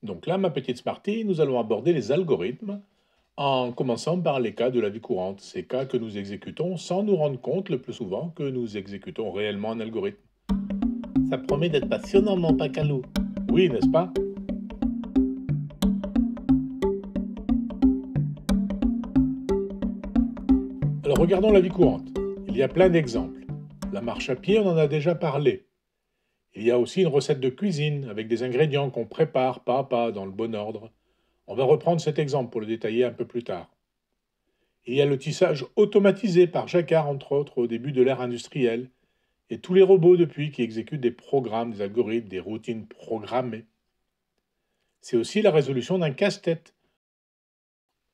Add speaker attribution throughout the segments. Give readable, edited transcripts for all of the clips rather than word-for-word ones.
Speaker 1: Donc là, ma petite Smarty, nous allons aborder les algorithmes en commençant par les cas de la vie courante, ces cas que nous exécutons sans nous rendre compte le plus souvent que nous exécutons réellement un algorithme.
Speaker 2: Ça promet d'être passionnant, mon Pacalou.
Speaker 1: Oui, n'est-ce pas? Alors regardons la vie courante. Il y a plein d'exemples. La marche à pied, on en a déjà parlé. Il y a aussi une recette de cuisine avec des ingrédients qu'on prépare pas à pas dans le bon ordre. On va reprendre cet exemple pour le détailler un peu plus tard. Il y a le tissage automatisé par Jacquard, entre autres, au début de l'ère industrielle, et tous les robots depuis qui exécutent des programmes, des algorithmes, des routines programmées. C'est aussi la résolution d'un casse-tête.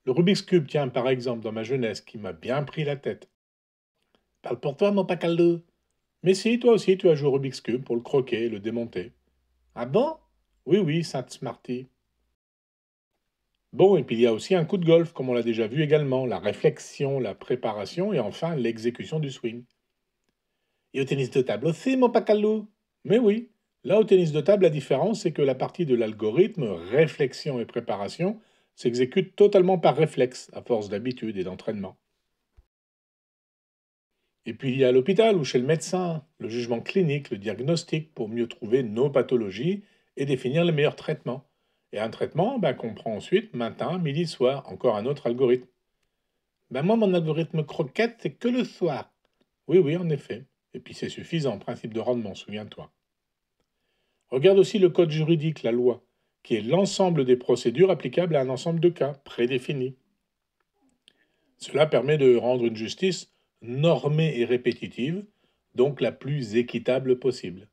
Speaker 1: Le Rubik's Cube, tiens, par exemple, dans ma jeunesse, qui m'a bien pris la tête.
Speaker 2: Parle pour toi, mon Pacalou.
Speaker 1: Mais si, toi aussi, tu as joué au Rubik's Cube pour le croquer et le démonter.
Speaker 2: Ah bon?
Speaker 1: Oui, oui, Sainte Smarty. Bon, et puis il y a aussi un coup de golf, comme on l'a déjà vu également, la réflexion, la préparation et enfin l'exécution du swing.
Speaker 2: Et au tennis de table aussi, mon Pacalou.
Speaker 1: Mais oui, là au tennis de table, la différence, c'est que la partie de l'algorithme, réflexion et préparation, s'exécute totalement par réflexe, à force d'habitude et d'entraînement. Et puis il y a à l'hôpital ou chez le médecin, le jugement clinique, le diagnostic pour mieux trouver nos pathologies et définir les meilleurs traitements. Et un traitement qu'on prend ensuite, matin, midi, soir, encore un autre algorithme.
Speaker 2: Ben moi, mon algorithme croquette, c'est que le soir.
Speaker 1: Oui, oui, en effet. Et puis c'est suffisant, principe de rendement, souviens-toi. Regarde aussi le code juridique, la loi, qui est l'ensemble des procédures applicables à un ensemble de cas prédéfinis. Cela permet de rendre une justice normée et répétitive, donc la plus équitable possible.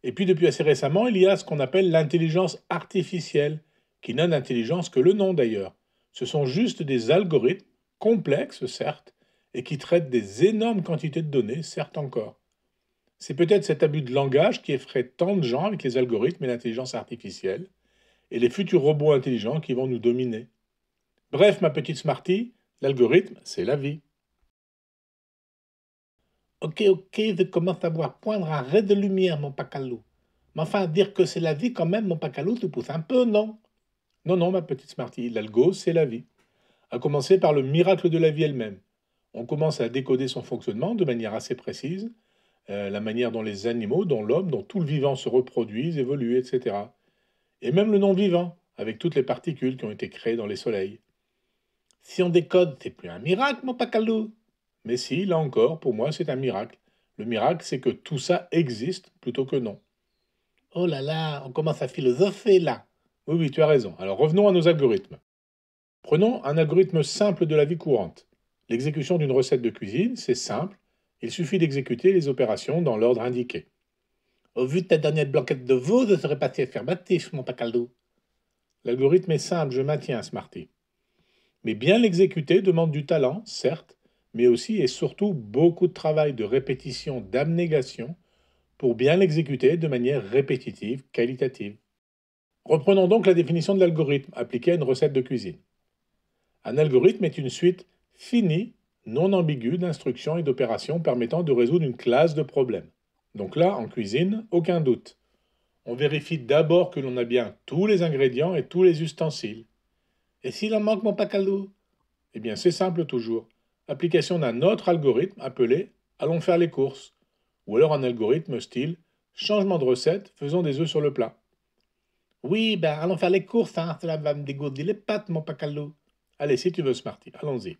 Speaker 1: Et puis depuis assez récemment, il y a ce qu'on appelle l'intelligence artificielle, qui n'a d'intelligence que le nom d'ailleurs. Ce sont juste des algorithmes, complexes certes, et qui traitent des énormes quantités de données, certes encore. C'est peut-être cet abus de langage qui effraie tant de gens avec les algorithmes et l'intelligence artificielle, et les futurs robots intelligents qui vont nous dominer. Bref, ma petite Smarty, l'algorithme, c'est la vie.
Speaker 2: Ok, ok, je commence à voir poindre un ray de lumière, mon Pacalou. Mais enfin, dire que c'est la vie quand même, mon Pacalou, tu pousses un peu, non?
Speaker 1: Non, non, ma petite Smarty, l'algo, c'est la vie. À commencer par le miracle de la vie elle-même. On commence à décoder son fonctionnement de manière assez précise, la manière dont les animaux, dont l'homme, dont tout le vivant se reproduisent, évoluent, etc. Et même le non-vivant, avec toutes les particules qui ont été créées dans les soleils.
Speaker 2: Si on décode, c'est plus un miracle, mon Pacalou.
Speaker 1: Mais si, là encore, pour moi, c'est un miracle. Le miracle, c'est que tout ça existe plutôt que non.
Speaker 2: Oh là là, on commence à philosopher là.
Speaker 1: Oui, oui, tu as raison. Alors revenons à nos algorithmes. Prenons un algorithme simple de la vie courante. L'exécution d'une recette de cuisine, c'est simple. Il suffit d'exécuter les opérations dans l'ordre indiqué.
Speaker 2: Au vu de ta dernière blanquette de veau, je serais passé affirmatif, mon Pacalou.
Speaker 1: L'algorithme est simple, je maintiens, Smarty. Mais bien l'exécuter demande du talent, certes, mais aussi et surtout beaucoup de travail, de répétition, d'abnégation pour bien l'exécuter de manière répétitive, qualitative. Reprenons donc la définition de l'algorithme appliquée à une recette de cuisine. Un algorithme est une suite finie, non ambiguë d'instructions et d'opérations permettant de résoudre une classe de problèmes. Donc là, en cuisine, aucun doute. On vérifie d'abord que l'on a bien tous les ingrédients et tous les ustensiles.
Speaker 2: Et s'il en manque, mon Pacalou?
Speaker 1: Eh bien, c'est simple toujours. Application d'un autre algorithme appelé Allons faire les courses. Ou alors un algorithme style Changement de recette, faisons des œufs sur le plat.
Speaker 2: Oui, ben allons faire les courses, hein. Cela va me dégourdir les pattes, mon Pacalou.
Speaker 1: Allez, si tu veux, Smarty, allons-y.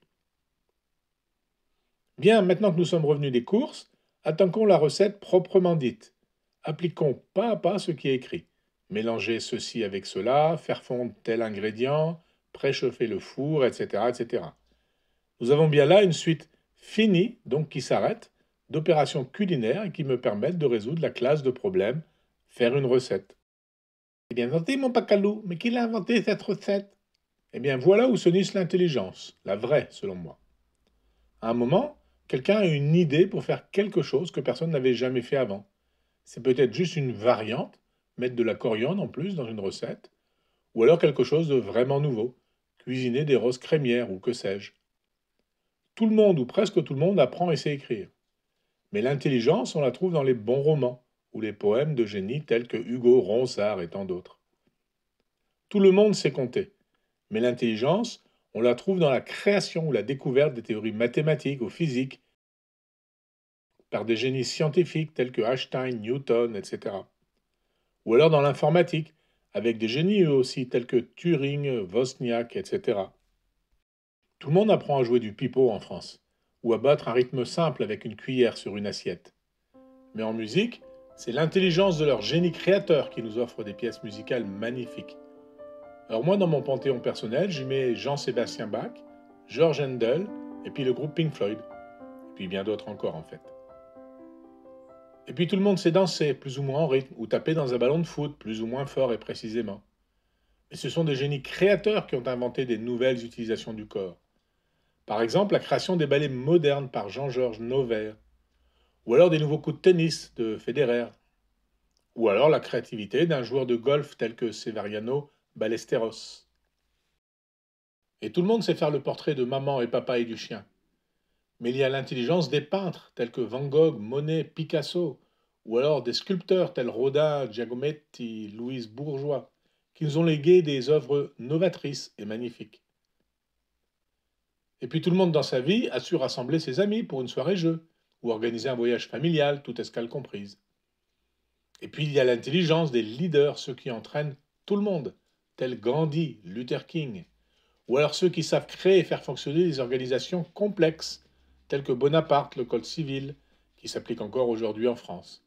Speaker 1: Bien, maintenant que nous sommes revenus des courses, attaquons la recette proprement dite. Appliquons pas à pas ce qui est écrit. Mélanger ceci avec cela, faire fondre tel ingrédient, préchauffer le four, etc., etc. Nous avons bien là une suite finie, donc qui s'arrête, d'opérations culinaires et qui me permettent de résoudre la classe de problèmes, faire une recette.
Speaker 2: C'est bien inventé, mon Pacalou, mais qui l'a inventé cette recette?
Speaker 1: Eh bien voilà où se niche l'intelligence, la vraie selon moi. À un moment, quelqu'un a une idée pour faire quelque chose que personne n'avait jamais fait avant. C'est peut-être juste une variante, mettre de la coriandre en plus dans une recette, ou alors quelque chose de vraiment nouveau, cuisiner des roses crémières ou que sais-je. Tout le monde ou presque tout le monde apprend et sait écrire. Mais l'intelligence, on la trouve dans les bons romans ou les poèmes de génie tels que Hugo, Ronsard et tant d'autres. Tout le monde sait compter. Mais l'intelligence, on la trouve dans la création ou la découverte des théories mathématiques ou physiques par des génies scientifiques tels que Einstein, Newton, etc. Ou alors dans l'informatique, avec des génies eux aussi tels que Turing, Wozniak, etc. Tout le monde apprend à jouer du pipeau en France, ou à battre un rythme simple avec une cuillère sur une assiette. Mais en musique, c'est l'intelligence de leur génie créateur qui nous offre des pièces musicales magnifiques. Alors moi, dans mon panthéon personnel, j'y mets Jean-Sébastien Bach, George Handel, et puis le groupe Pink Floyd. Et puis bien d'autres encore en fait. Et puis tout le monde sait danser, plus ou moins en rythme, ou taper dans un ballon de foot, plus ou moins fort et précisément. Mais ce sont des génies créateurs qui ont inventé des nouvelles utilisations du corps. Par exemple, la création des ballets modernes par Jean-Georges Nover, ou alors des nouveaux coups de tennis de Federer, ou alors la créativité d'un joueur de golf tel que Severiano Ballesteros. Et tout le monde sait faire le portrait de maman et papa et du chien. Mais il y a l'intelligence des peintres tels que Van Gogh, Monet, Picasso, ou alors des sculpteurs tels Rodin, Giacometti, Louise Bourgeois, qui nous ont légué des œuvres novatrices et magnifiques. Et puis tout le monde dans sa vie a su rassembler ses amis pour une soirée jeu, ou organiser un voyage familial, toute escale comprise. Et puis il y a l'intelligence des leaders, ceux qui entraînent tout le monde, tels Gandhi, Luther King, ou alors ceux qui savent créer et faire fonctionner des organisations complexes, telles que Bonaparte, le Code civil, qui s'applique encore aujourd'hui en France.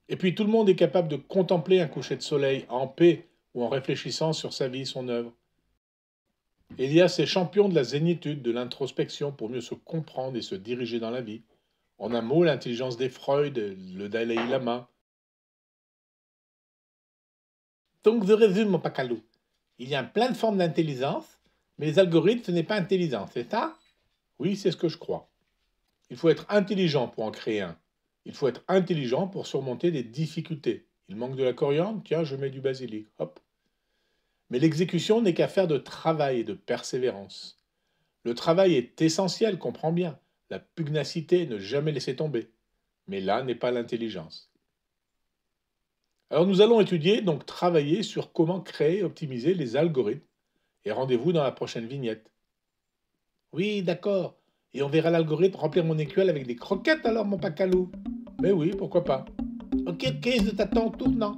Speaker 1: Et puis tout le monde est capable de contempler un coucher de soleil en paix ou en réfléchissant sur sa vie, son œuvre. Et il y a ces champions de la zénitude, de l'introspection pour mieux se comprendre et se diriger dans la vie. En un mot, l'intelligence des Freud, le Dalai Lama.
Speaker 2: Donc je résume, mon pacalou. Il y a plein de formes d'intelligence, mais les algorithmes, ce n'est pas intelligent, c'est ça?
Speaker 1: Oui, c'est ce que je crois. Il faut être intelligent pour en créer un. Il faut être intelligent pour surmonter des difficultés. Il manque de la coriandre, tiens, je mets du basilic, hop. Mais l'exécution n'est qu'affaire de travail et de persévérance. Le travail est essentiel, comprends bien. La pugnacité, ne jamais laisser tomber. Mais là n'est pas l'intelligence. Alors nous allons étudier, donc travailler sur comment créer et optimiser les algorithmes. Et rendez-vous dans la prochaine vignette.
Speaker 2: Oui, d'accord. Et on verra l'algorithme remplir mon écuelle avec des croquettes alors, mon pacalou.
Speaker 1: Mais oui, pourquoi pas.
Speaker 2: Ok, je t'attends en tournant.